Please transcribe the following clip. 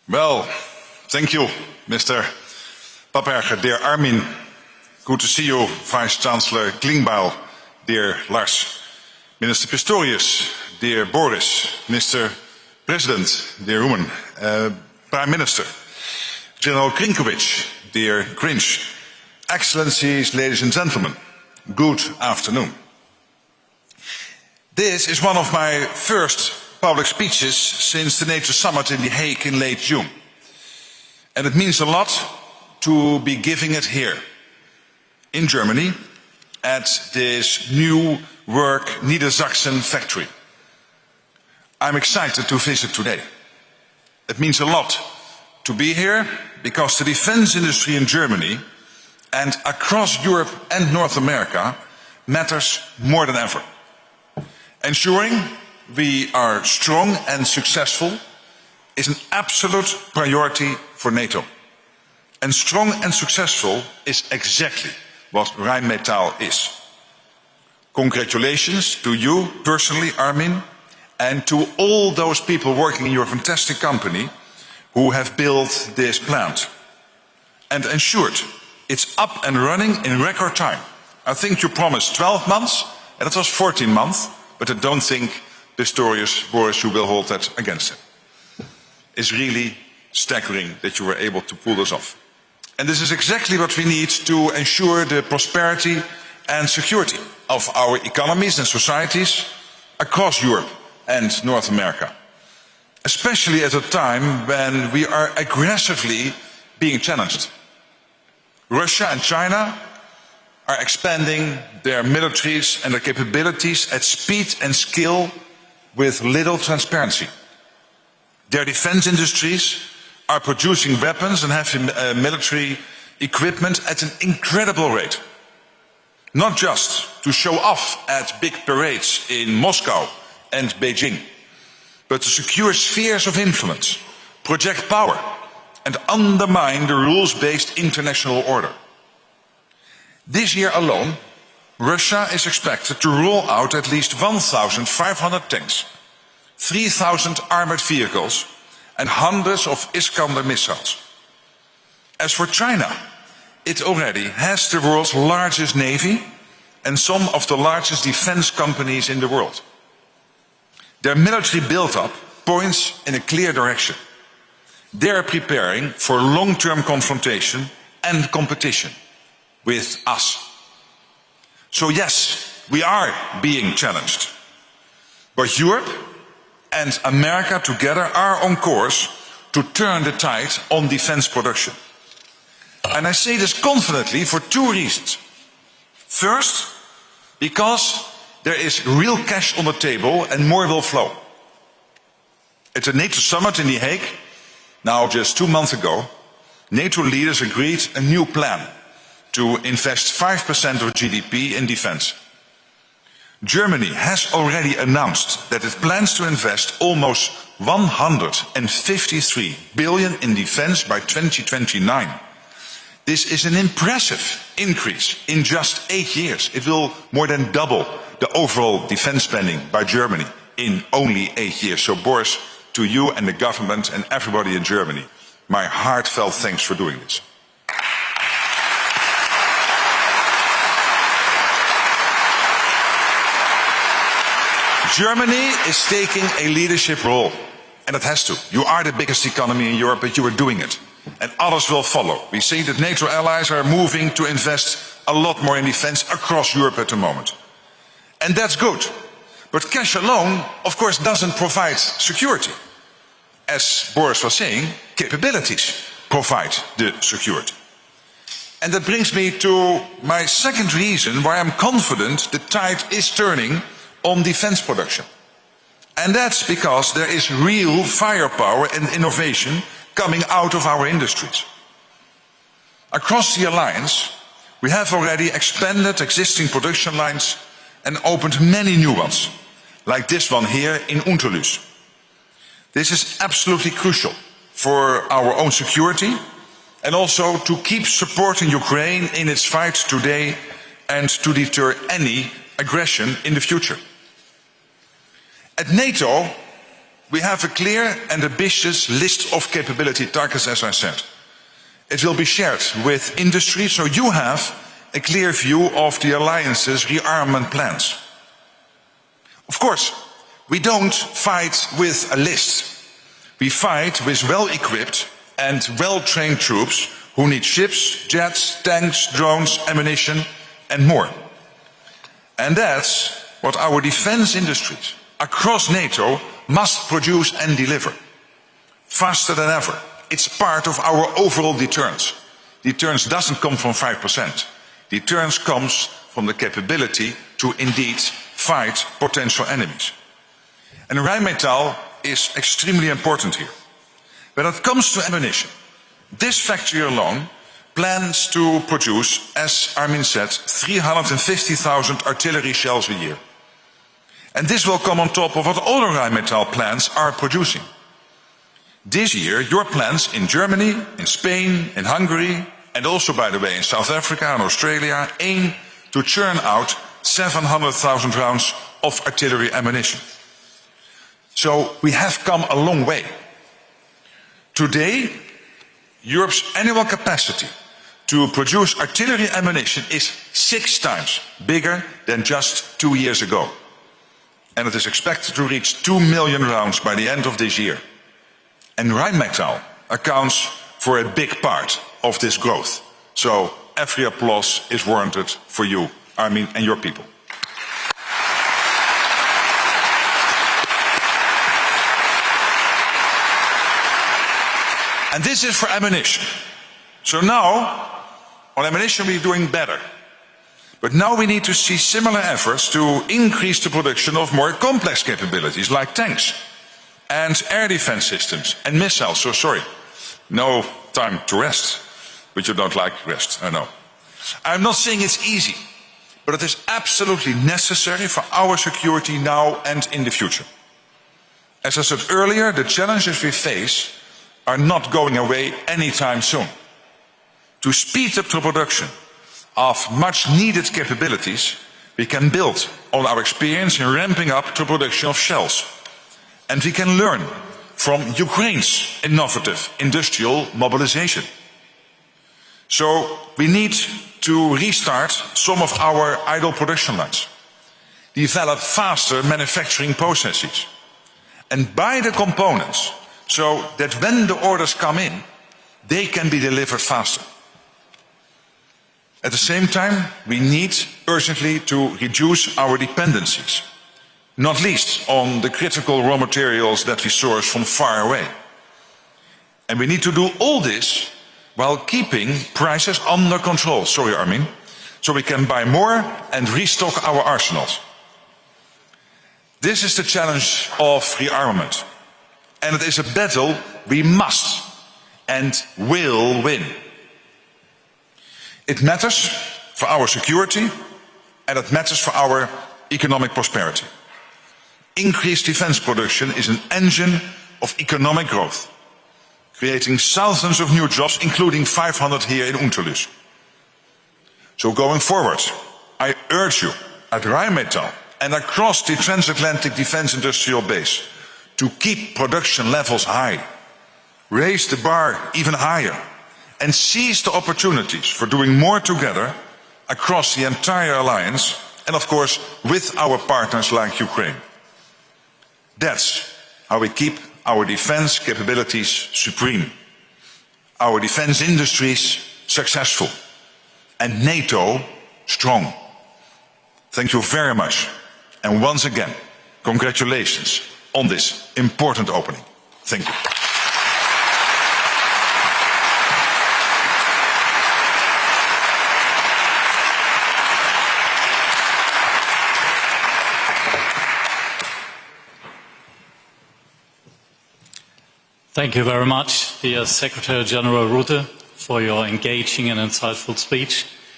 Well, thank you, Mr. Papperger, dear Armin. Good to see you, Vice Chancellor Klingbeil, dear Lars. Minister Pistorius, dear Boris. Mr. President, dear Rumen. Prime Minister, General Krinkovic, dear Grinch. Excellencies, ladies and gentlemen, good afternoon. This is one of my first public speeches since the NATO summit in The Hague in late June. And it means a lot to be giving it here, in Germany, at this new work Niedersachsen factory. I'm excited to visit today. It means a lot to be here because the defense industry in Germany and across Europe and North America matters more than ever. Ensuring we are strong and successful is an absolute priority for NATO. And strong and successful is exactly what Rheinmetall is. Congratulations to you personally, Armin, and to all those people working in your fantastic company who have built this plant and ensured it's up and running in record time. I think you promised 12 months, and it was 14 months, but I don't think Pistorius, Boris, you will hold that against him. It's really staggering that you were able to pull this off. And this is exactly what we need to ensure the prosperity and security of our economies and societies across Europe and North America, especially at a time when we are aggressively being challenged. Russia and China are expanding their militaries and their capabilities at speed and scale with little transparency. Their defense industries are producing weapons and have military equipment at an incredible rate. Not just to show off at big parades in Moscow and Beijing, but to secure spheres of influence, project power, and undermine the rules-based international order. This year alone, Russia is expected to roll out at least 1,500 tanks, 3,000 armored vehicles, and hundreds of Iskander missiles. As for China, it already has the world's largest navy and some of the largest defense companies in the world. Their military build-up points in a clear direction. They are preparing for long-term confrontation and competition with us. So yes, we are being challenged. But Europe and America together are on course to turn the tide on defense production. And I say this confidently for two reasons. First, because there is real cash on the table and more will flow. At the NATO summit in The Hague, now just 2 months ago, NATO leaders agreed a new plan to invest 5% of GDP in defense. Germany has already announced that it plans to invest almost 153 billion in defense by 2029. This is an impressive increase in just 8 years. It will more than double the overall defense spending by Germany in only 8 years. So Boris, to you and the government and everybody in Germany, my heartfelt thanks for doing this. Germany is taking a leadership role, and it has to. You are the biggest economy in Europe, but you are doing it. And others will follow. We see that NATO allies are moving to invest a lot more in defense across Europe at the moment. And that's good. But cash alone, of course, doesn't provide security. As Boris was saying, capabilities provide the security. And that brings me to my second reason why I'm confident the tide is turning on defense production. And that's because there is real firepower and innovation coming out of our industries. Across the alliance, we have already expanded existing production lines and opened many new ones, like this one here in Unterlüß. This is absolutely crucial for our own security and also to keep supporting Ukraine in its fight today and to deter any aggression in the future. At NATO, We have a clear and ambitious list of capability targets, as I said. It will be shared with industry, so you have a clear view of the alliance's rearmament plans. Of course, we don't fight with a list. We fight with well-equipped and well-trained troops who need ships, jets, tanks, drones, ammunition, and more. And that's what our defense industries across NATO must produce and deliver. Faster than ever. It's part of our overall deterrence. Deterrence doesn't come from 5%. Deterrence comes from the capability to indeed fight potential enemies. And Rheinmetall is extremely important here. When it comes to ammunition, this factory alone plans to produce, as Armin said, 350,000 artillery shells a year. And this will come on top of what other Rheinmetall plants are producing. This year, your plants in Germany, in Spain, in Hungary, and also, by the way, in South Africa and Australia, aim to churn out 700,000 rounds of artillery ammunition. So we have come a long way. Today, Europe's annual capacity to produce artillery ammunition is 6 times bigger than just 2 years ago. And it is expected to reach 2 million rounds by the end of this year. And Rheinmetall accounts for a big part of this growth. So every applause is warranted for you, Armin, and your people. And this is for ammunition. So now, on ammunition we're doing better. But now we need to see similar efforts to increase the production of more complex capabilities like tanks and air defense systems and missiles. So sorry, no time to rest. But you don't like rest, I know. I'm not saying it's easy, but it is absolutely necessary for our security now and in the future. As I said earlier, the challenges we face are not going away anytime soon. To speed up the production of much needed capabilities, we can build on our experience in ramping up the production of shells. And we can learn from Ukraine's innovative industrial mobilization. So we need to restart some of our idle production lines, develop faster manufacturing processes, and buy the components so that when the orders come in, they can be delivered faster. At the same time, we need urgently to reduce our dependencies, not least on the critical raw materials that we source from far away. And we need to do all this while keeping prices under control, sorry Armin, so we can buy more and restock our arsenals. This is the challenge of rearmament. And it is a battle we must and will win. It matters for our security and it matters for our economic prosperity. Increased defense production is an engine of economic growth, creating thousands of new jobs, including 500 here in Unterlüß. So going forward, I urge you at Rheinmetall and across the transatlantic defense industrial base to keep production levels high, raise the bar even higher, and seize the opportunities for doing more together across the entire alliance and, of course, with our partners like Ukraine. That's how we keep our defense capabilities supreme, our defense industries successful, and NATO strong. Thank you very much. And once again, congratulations on this important opening. Thank you. Thank you very much, dear Secretary General Rutte, for your engaging and insightful speech.